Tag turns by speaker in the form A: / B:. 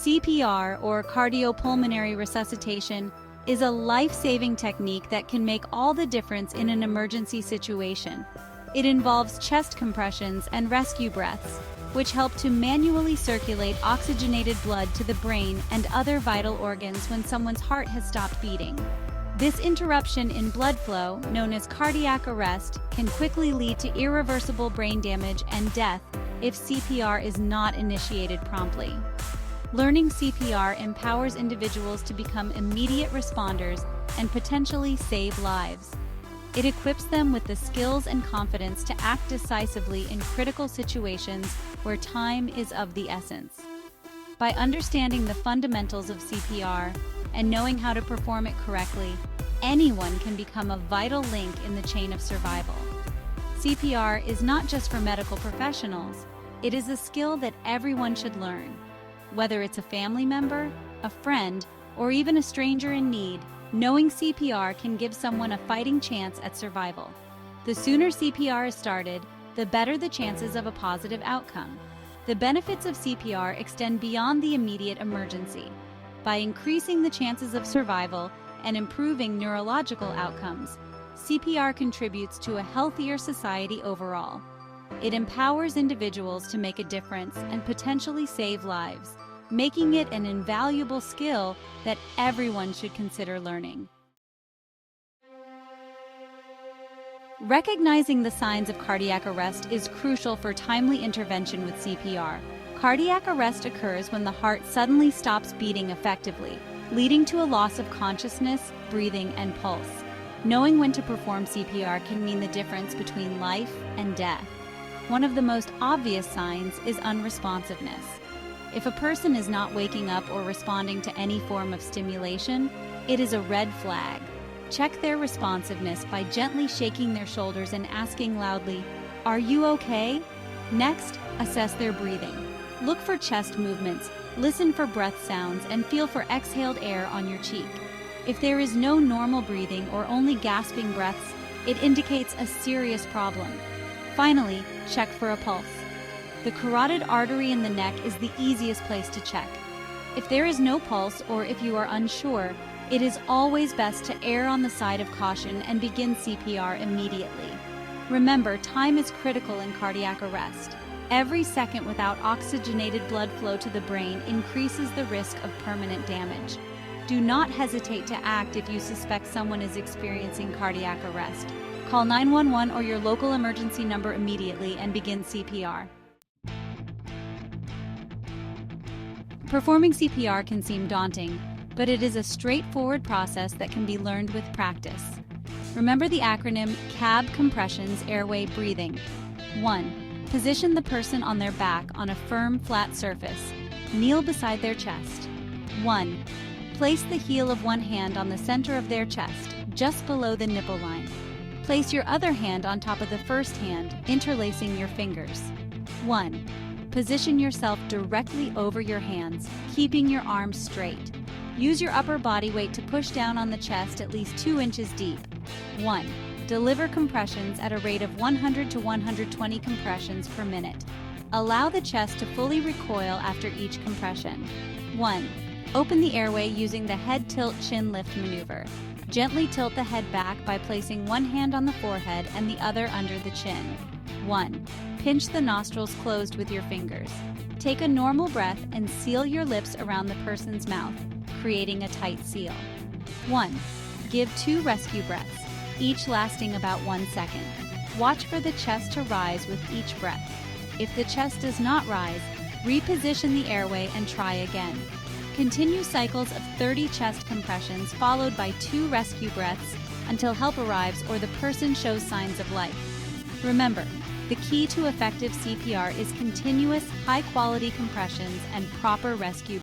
A: CPR, or cardiopulmonary resuscitation, is a life-saving technique that can make all the difference in an emergency situation. It involves chest compressions and rescue breaths, which help to manually circulate oxygenated blood to the brain and other vital organs when someone's heart has stopped beating. This interruption in blood flow, known as cardiac arrest, can quickly lead to irreversible brain damage and death if CPR is not initiated promptly. Learning CPR empowers individuals to become immediate responders and potentially save lives. It equips them with the skills and confidence to act decisively in critical situations where time is of the essence. By understanding the fundamentals of CPR and knowing how to perform it correctly, anyone can become a vital link in the chain of survival. CPR is not just for medical professionals, it is a skill that everyone should learn. Whether it's a family member, a friend, or even a stranger in need, knowing CPR can give someone a fighting chance at survival. The sooner CPR is started, the better the chances of a positive outcome. The benefits of CPR extend beyond the immediate emergency. By increasing the chances of survival and improving neurological outcomes, CPR contributes to a healthier society overall. It empowers individuals to make a difference and potentially save lives, making it an invaluable skill that everyone should consider learning. Recognizing the signs of cardiac arrest is crucial for timely intervention with CPR. Cardiac arrest occurs when the heart suddenly stops beating effectively, leading to a loss of consciousness, breathing, and pulse. Knowing when to perform CPR can mean the difference between life and death. One of the most obvious signs is unresponsiveness. If a person is not waking up or responding to any form of stimulation, it is a red flag. Check their responsiveness by gently shaking their shoulders and asking loudly, "Are you okay?" Next, assess their breathing. Look for chest movements, listen for breath sounds, and feel for exhaled air on your cheek. If there is no normal breathing or only gasping breaths, it indicates a serious problem. Finally, check for a pulse. The carotid artery in the neck is the easiest place to check. If there is no pulse or if you are unsure, it is always best to err on the side of caution and begin CPR immediately. Remember, time is critical in cardiac arrest. Every second without oxygenated blood flow to the brain increases the risk of permanent damage. Do not hesitate to act if you suspect someone is experiencing cardiac arrest. Call 911 or your local emergency number immediately and begin CPR. Performing CPR can seem daunting, but it is a straightforward process that can be learned with practice. Remember the acronym CAB compressions, airway, breathing. 1. Position the person on their back on a firm, flat surface. Kneel beside their chest. 1. Place the heel of one hand on the center of their chest, just below the nipple line. Place your other hand on top of the first hand, interlacing your fingers. 1. Position yourself directly over your hands, keeping your arms straight. Use your upper body weight to push down on the chest at least 2 inches deep. 1. Deliver compressions at a rate of 100 to 120 compressions per minute. Allow the chest to fully recoil after each compression. 1. Open the airway using the head tilt chin lift maneuver. Gently tilt the head back by placing one hand on the forehead and the other under the chin. 1. Pinch the nostrils closed with your fingers. Take a normal breath and seal your lips around the person's mouth, creating a tight seal. 1. Give 2 rescue breaths, each lasting about 1 second. Watch for the chest to rise with each breath. If the chest does not rise, reposition the airway and try again. Continue cycles of 30 chest compressions followed by 2 rescue breaths until help arrives or the person shows signs of life. Remember, the key to effective CPR is continuous, high-quality compressions and proper rescue